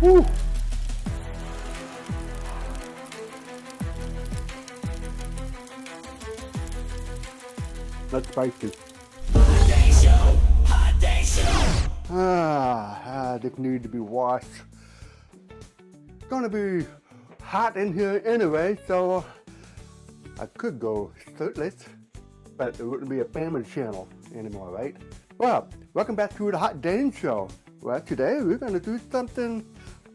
Woo! That's spicy. This needs to be washed. It's gonna be hot in here anyway, so I could go shirtless, but it wouldn't be a family channel anymore, right? Well, welcome back to the Hot Dane Show. Well, today we're gonna do something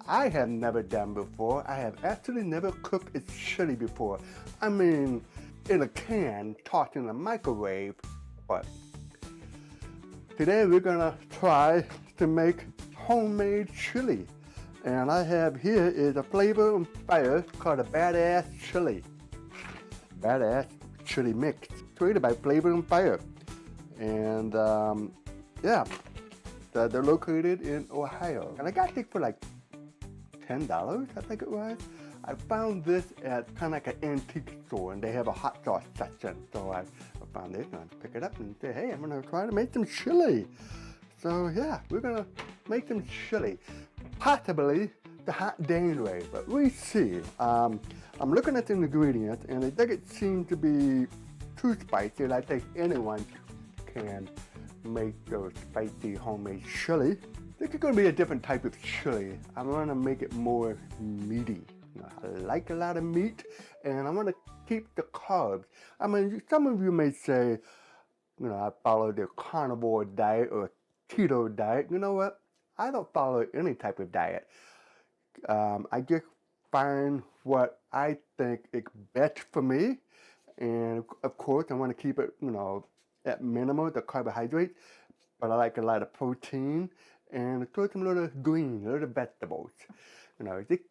I have never done before. I have actually never cooked a chili before. I mean, in a can, tossed in a microwave, but today we're gonna try to make homemade chili. And I have here is a flavor and fire called a Badass Chili. Badass Chili Mix, created by Flavor and Fire. And yeah, they're located in Ohio. And I got it for like $10, I think it was. I found this at kind of like an antique store, and they have a hot sauce section. So I found this and I picked it up and said, hey, I'm gonna try to make some chili. So yeah, we're gonna make some chili. Possibly the Hot Dane way, but we see. I'm looking at the ingredients and it doesn't seem to be too spicy, and I think anyone can make those spicy homemade chili. This is gonna be a different type of chili. I'm gonna make it more meaty. You know, I like a lot of meat, and I'm gonna keep the carbs. I mean, some of you may say, you know, I follow the carnivore diet or keto diet. You know what? I don't follow any type of diet. I just find what I think is best for me, and of course I want to keep it, you know, at minimum the carbohydrate, but I like a lot of protein and throw some little green, little vegetables. You know, just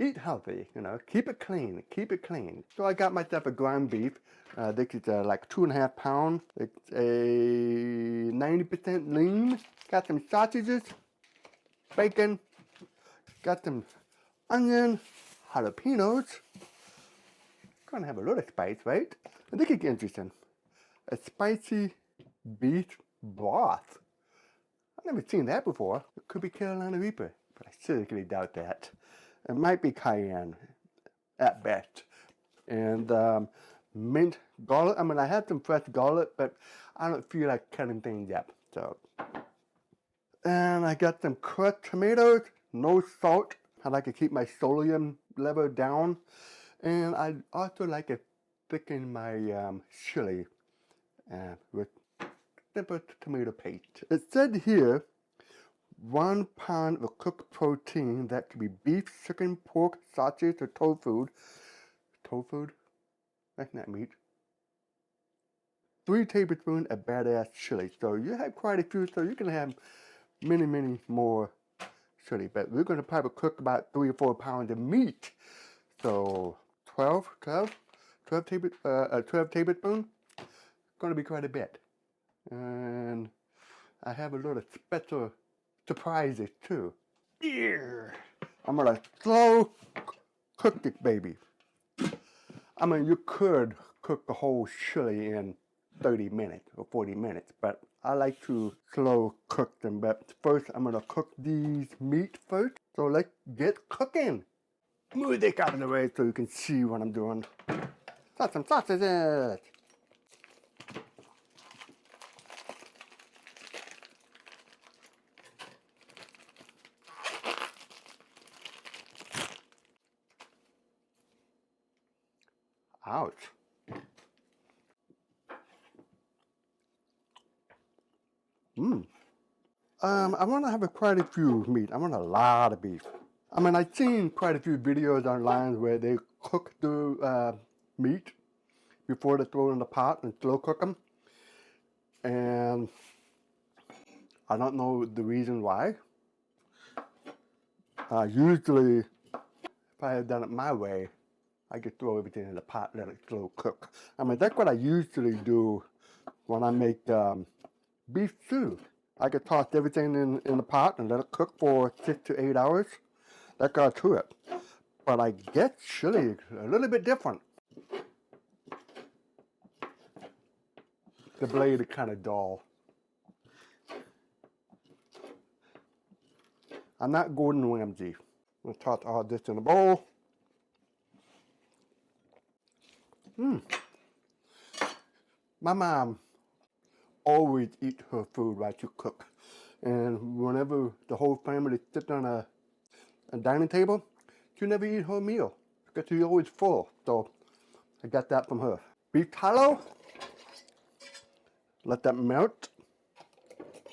eat healthy. You know, keep it clean, keep it clean. So I got myself a ground beef. This is like 2.5 pounds. It's a 90% lean. Got some sausages, bacon, got some onion, jalapenos. Gonna have a little spice, right? I think it's interesting. A spicy beef broth. I've never seen that before. It could be Carolina Reaper, but I seriously doubt that. It might be cayenne at best. And mint garlic. I mean, I had some fresh garlic, but I don't feel like cutting things up. So, and I got some crushed tomatoes, no salt. I like to keep my sodium level down. And I also like to thicken my chili with simple tomato paste. It said here, 1 pound of cooked protein. That could be beef, chicken, pork, sausage, or tofu. Tofu? That's not meat. 3 tablespoons of Badass chili. So you have quite a few, so you can have many, many more chili. But we're going to probably cook about 3 or 4 pounds of meat. So 12 tablespoons. Going to be quite a bit. And I have a little special surprises too. Yeah. I'm going to slow cook this baby. I mean, you could cook the whole chili in 30 minutes or 40 minutes, but I like to slow cook them. But first, I'm gonna cook these meat first. So let's get cooking. Move this out of the way so you can see what I'm doing. Got some sausages. Ouch. I want to have quite a few meat. I want a lot of beef. I mean, I've seen quite a few videos online where they cook the meat before they throw it in the pot and slow cook them. And I don't know the reason why. Usually, if I had done it my way, I could throw everything in the pot and let it slow cook. I mean, that's what I usually do when I make beef stew. I could toss everything in the pot and let it cook for 6 to 8 hours. That got to it. But I guess chili is a little bit different. The blade is kind of dull. I'm not Gordon Ramsay. I'm gonna toss all this in a bowl. My mom always eat her food while she cook. And whenever the whole family sits on a dining table, she never eat her meal because she's always full. So I got that from her. Beef tallow, let that melt.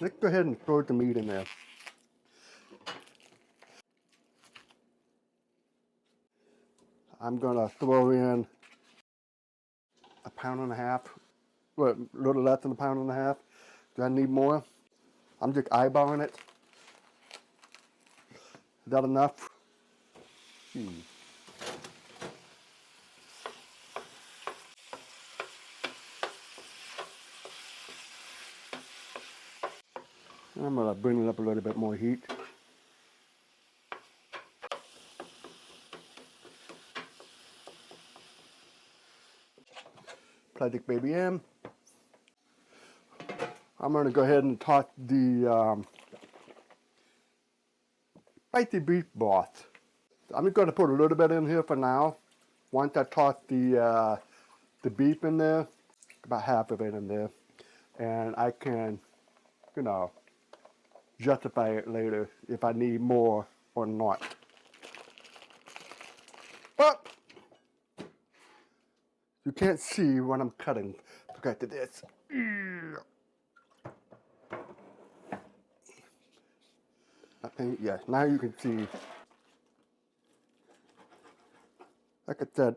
Let's go ahead and throw the meat in there. I'm gonna throw in a pound and a half, well, a little less than a pound and a half. Do I need more? I'm just eyeballing it. Is that enough? I'm gonna bring it up a little bit more heat. Plug this baby in. I'm gonna go ahead and toss the spicy beef broth. I'm just gonna put a little bit in here for now. Once I toss the beef in there, about half of it in there, and I can, you know, justify it later if I need more or not. But you can't see when I'm cutting because of this. I think, yes, now you can see. Like I said,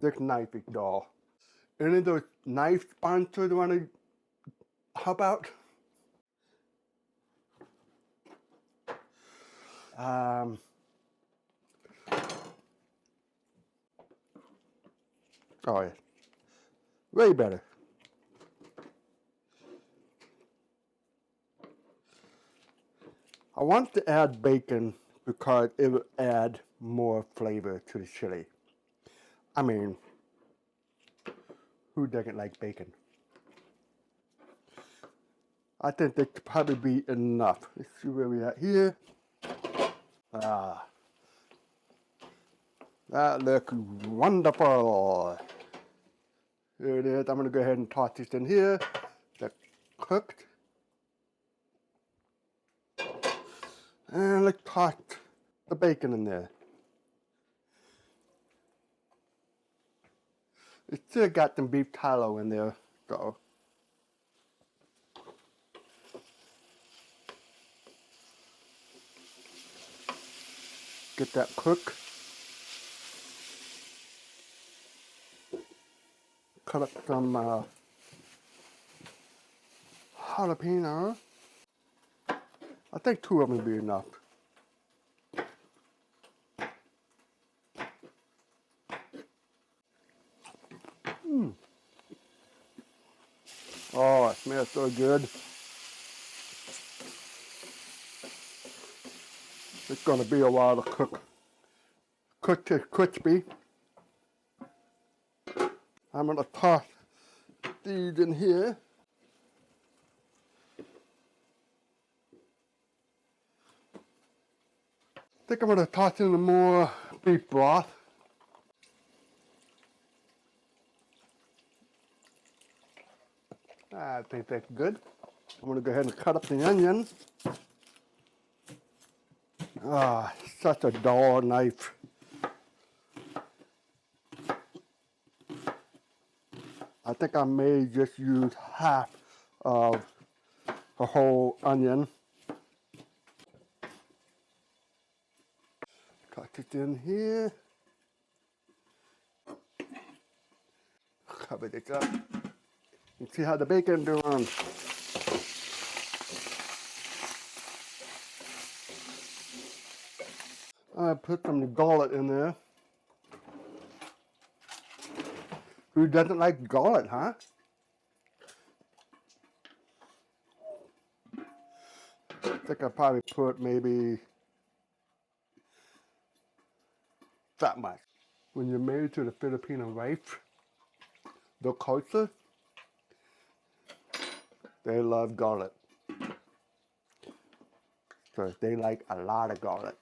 this knife is dull. Any of those knife sponsors want to help out? Oh yeah, way better. I want to add bacon because it will add more flavor to the chili. I mean, who doesn't like bacon? I think that could probably be enough. Let's see where we at here. That looks wonderful. Here it is. I'm going to go ahead and toss this in here. That's cooked. And let's toss the bacon in there. It still got some beef tallow in there, so. Get that cooked. Cut up some jalapeno. I think 2 of them would be enough. Oh, it smells so good. It's gonna be a while to cook. Cook till crispy. I'm gonna toss these in here. I think I'm gonna toss in more beef broth. I think that's good. I'm gonna go ahead and cut up the onion. Ah, such a dull knife. I think I may just use half of a whole onion. Cut it in here. Cover this up. You see how the bacon doing. I put some garlic in there. Who doesn't like garlic, huh? I think I probably put maybe that much. When you're married to the Filipino wife, the culture, they love garlic. So they like a lot of garlic.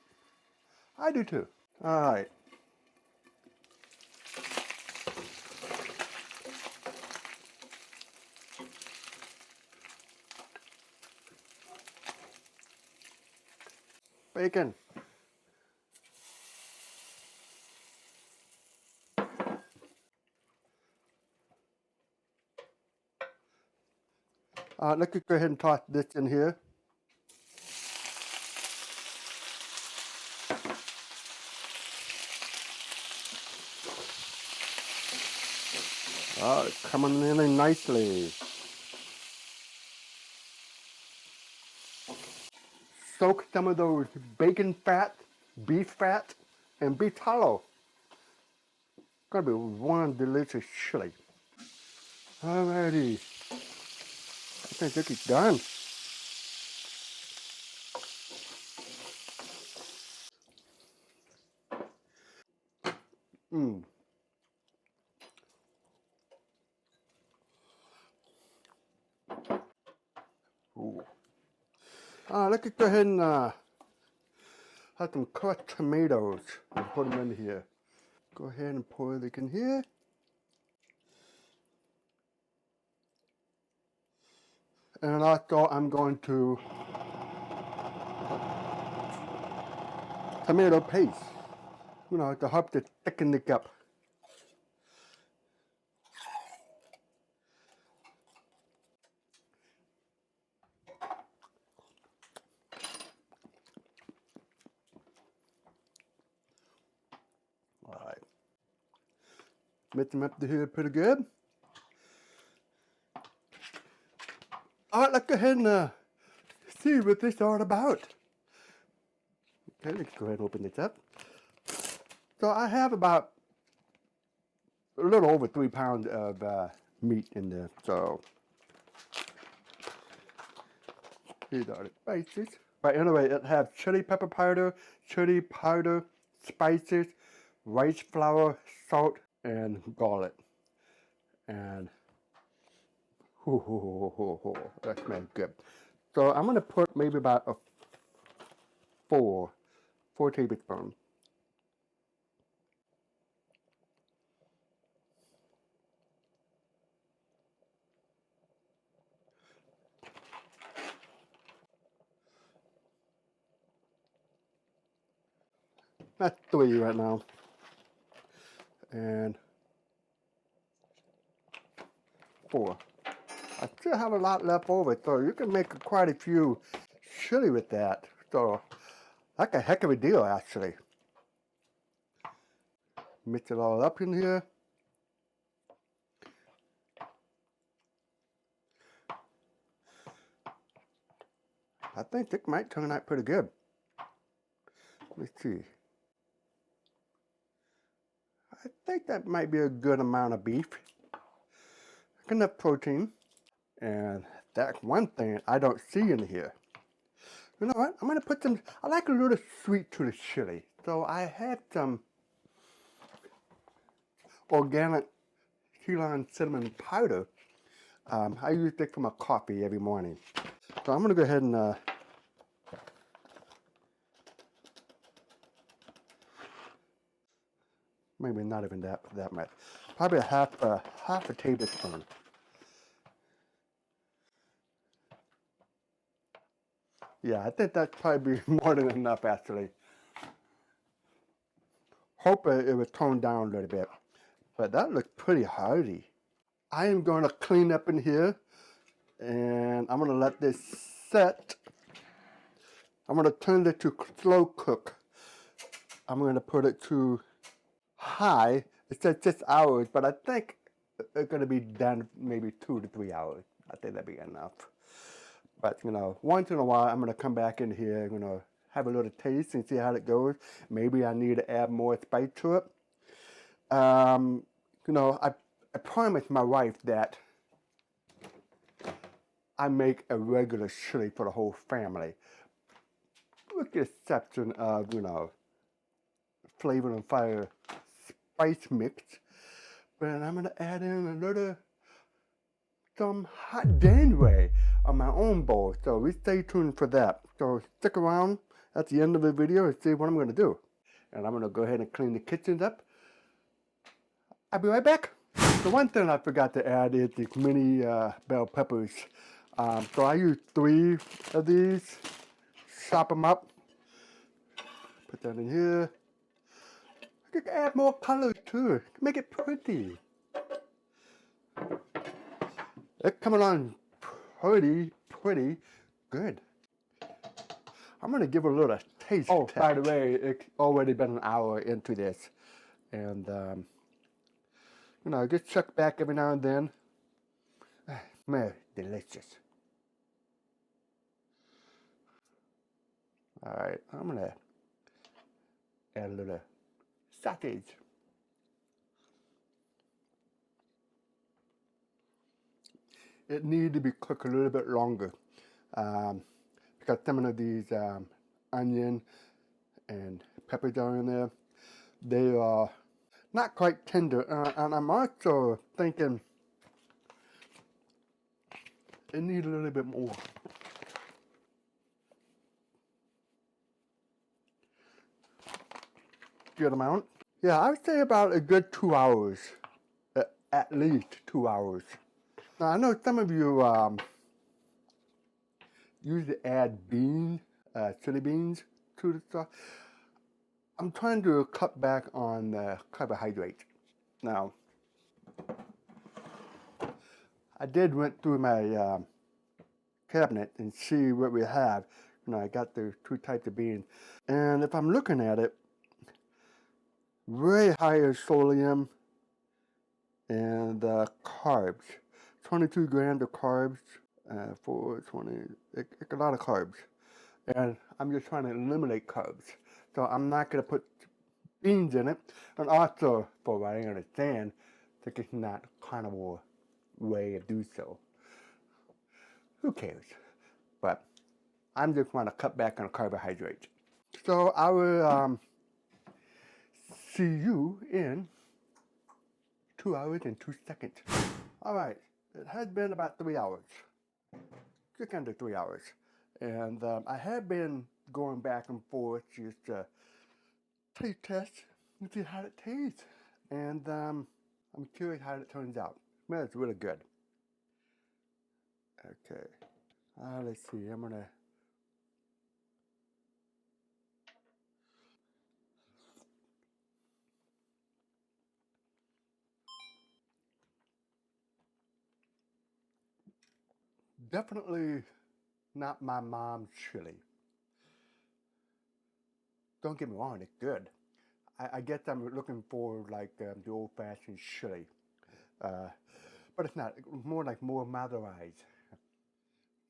I do too. All right. Bacon. Let's go ahead and toss this in here. Oh, it's coming in nicely. Soak some of those bacon fat, beef fat, and beef tallow. Gonna be one delicious chili. Alrighty. I think this is done. Mmm. Ooh. Let's go ahead and have some crushed tomatoes and put them in here. Go ahead and pour it in here. And also I'm going to tomato paste, to help to thicken it up. All right. Mix them up to here pretty good. All right, let's go ahead and see what this is all about. Okay, let's go ahead and open this up. So I have about a little over 3 pounds of meat in there. So these are the spices. But anyway, it has chili pepper powder, spices, rice flour, salt, and garlic. And that smells good. So I'm gonna put maybe about a four tablespoons. That's 3 right now. And 4. I still have a lot left over, so you can make quite a few chili with that. So that's a heck of a deal, actually. Mix it all up in here. I think it might turn out pretty good. Let's see. I think that might be a good amount of beef. Enough protein. And that's one thing I don't see in here. You know what? I'm going to put some, I like a little sweet to the chili. So I had some organic key lime cinnamon powder. I use it for my coffee every morning. So I'm going to go ahead and maybe not even that much. Probably a half a tablespoon. Yeah, I think that's probably more than enough, actually. Hope it would tone down a little bit. But that looks pretty hearty. I am going to clean up in here. And I'm going to let this set. I'm going to turn it to slow cook. I'm going to put it to high. It says 6 hours, but I think it's going to be done maybe 2 to 3 hours. I think that'd be enough. But, once in a while, I'm going to come back in here, have a little taste and see how it goes. Maybe I need to add more spice to it. I promised my wife that I make a regular chili for the whole family. With the exception of, flavor and fire spice mix. But I'm going to add in a little, some hot Danway on my own bowl. So we stay tuned for that. So stick around at the end of the video and see what I'm going to do. and I'm gonna go ahead and clean the kitchen up. I'll be right back. The one thing I forgot to add is these mini bell peppers. So I use 3 of these, chop them up, put that in here. I could add more colors too, make it pretty. It's coming on pretty good. I'm gonna give it a little taste test. By the way, it's already been an hour into this, and you know, just check back every now and then. Man, delicious. All right, I'm gonna add a little sausage. It needs to be cooked a little bit longer because some of these onion and peppers are in there. They are not quite tender, and I'm also thinking it needs a little bit more. Good amount. Yeah, I would say about a good 2 hours, at least 2 hours. Now I know some of you usually add chili beans to the sauce. I'm trying to cut back on the carbohydrate. Now, I did went through my cabinet and see what we have. You know, I got the 2 types of beans, and if I'm looking at it, way higher sodium and carbs. 22 grams of carbs, 420. It's a lot of carbs, and I'm just trying to eliminate carbs. So I'm not going to put beans in it, and also, for what I understand, it's not carnivore way to do so. Who cares? But I'm just trying to cut back on carbohydrates. So I will see you in 2 hours and 2 seconds. All right, it has been about 3 hours, just under 3 hours, and I have been going back and forth just to taste test and see how it tastes, and I'm curious how it turns out. Man, it's really good. Okay, let's see. I'm gonna. Definitely not my mom's chili. Don't get me wrong, it's good. I guess I'm looking for like the old-fashioned chili, but it's not. It's more like more matherized.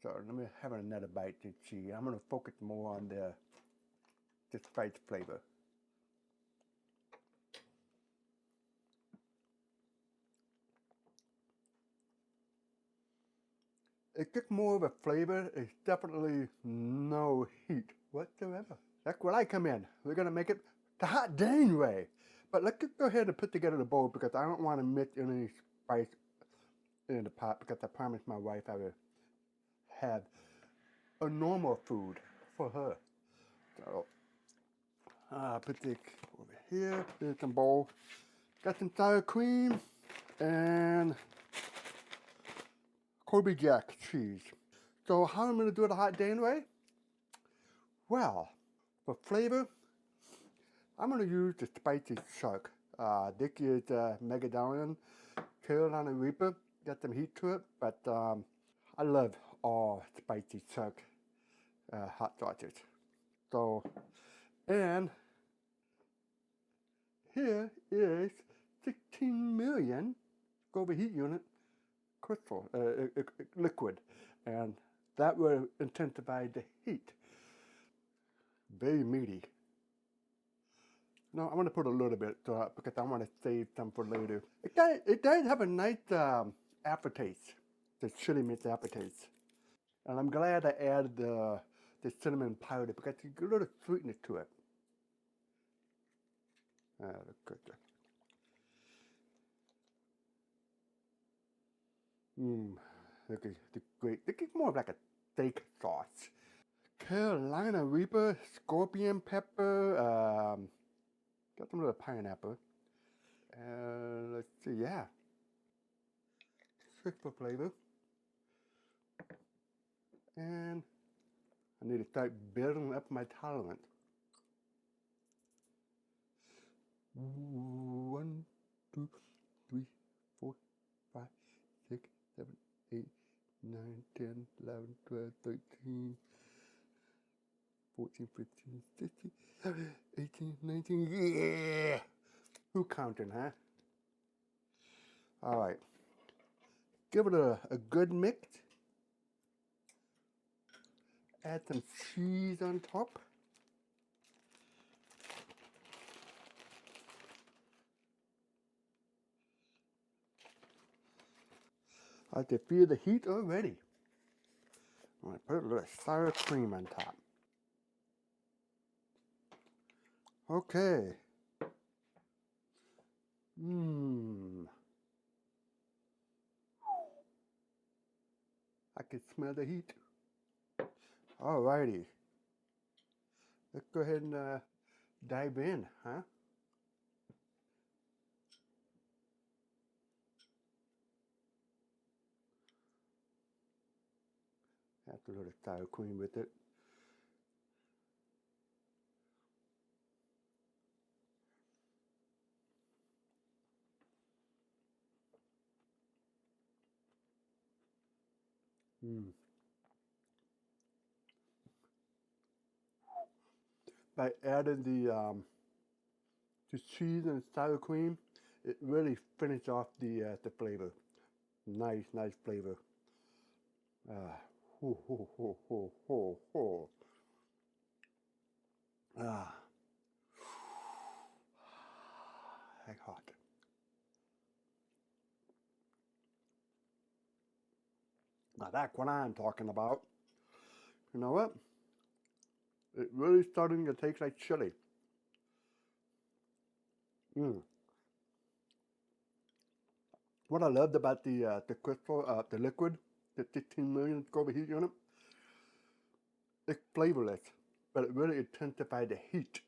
So let me have another bite to see. I'm gonna focus more on the spice flavor. It's just more of a flavor. It's definitely no heat whatsoever. That's where I come in. We're gonna make it the hot dang way. But let's just go ahead and put together the bowl because I don't want to mix any spice in the pot because I promised my wife I would have a normal food for her. So put this over here. There's some bowl. Got some sour cream and Colby Jack cheese. So how am I gonna do it the hot dang way? Well, for flavor, I'm gonna use the spicy chuck. This is Megadalian Carolina Reaper. Got some heat to it, but I love all spicy chuck hot sauces. So, and here is 16 million Scoville heat unit crystal liquid, and that will intensify the heat. Very meaty. No, I'm gonna put a little bit because I want to save some for later. It does have a nice aftertaste, the chili mint aftertaste, and I'm glad I added the cinnamon powder because it's a little sweetness to it. Look at that. Look at the great. It's more of like a steak sauce. Carolina Reaper, scorpion pepper, Got some little pineapple. And let's see, yeah. Six for flavor. And I need to start building up my tolerance. 1, 2, 3, 4, 5, 6, 7, 8, 9, 10, 11, 12, 13, 14, 15, 16, 17, 18, 19, yeah! Who counting, huh? All right. Give it a good mix. Add some cheese on top. I can feel the heat already. I'm going to put a little sour cream on top. Okay. Mmm. I can smell the heat. Alrighty. Let's go ahead and dive in, huh? Have a little sour cream with it. Mm. By adding the cheese and sour cream, it really finishes off the flavor. Nice, nice flavor. Ho, ho, ho, ho, ho, ho. Ah, heck hot. Now that's what I'm talking about. You know what? It's really starting to taste like chili. Mm. What I loved about the crystal, the liquid, the 15 million scope heat unit, it's flavorless, but it really intensified the heat.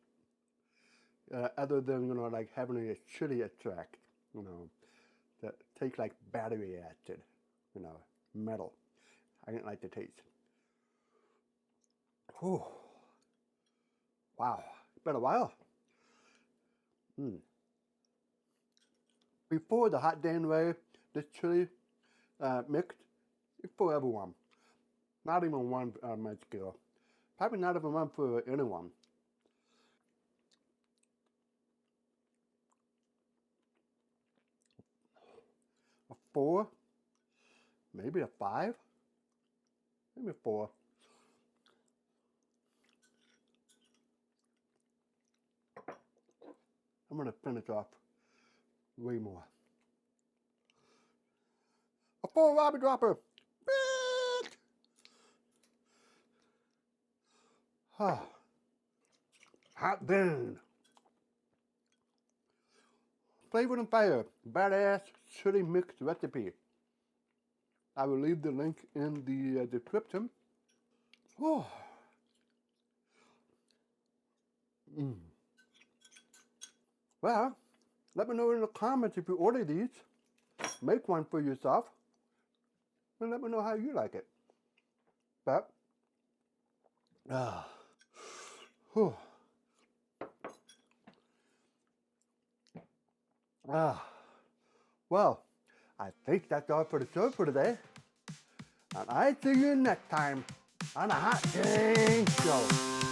Other than like having a chili extract, that tastes like battery acid, metal. I didn't like the taste. Whew. Wow, it's been a while. Mm. Before the hot Danway, this chili mixed, it's for everyone. Not even one my skill. Probably not even one for anyone. A 4, maybe a 5, maybe a 4. I'm gonna finish off way more. A 4 Robbie Dropper. Bitch! Ah, hot bin. Flavor and Fire, badass chili mix recipe. I will leave the link in the description. Oh. Mm. Well, let me know in the comments if you order these. Make one for yourself. And let me know how you like it. But, whew. Well, I think that's all for the show for today. And I see you next time on a Hot Dang Show.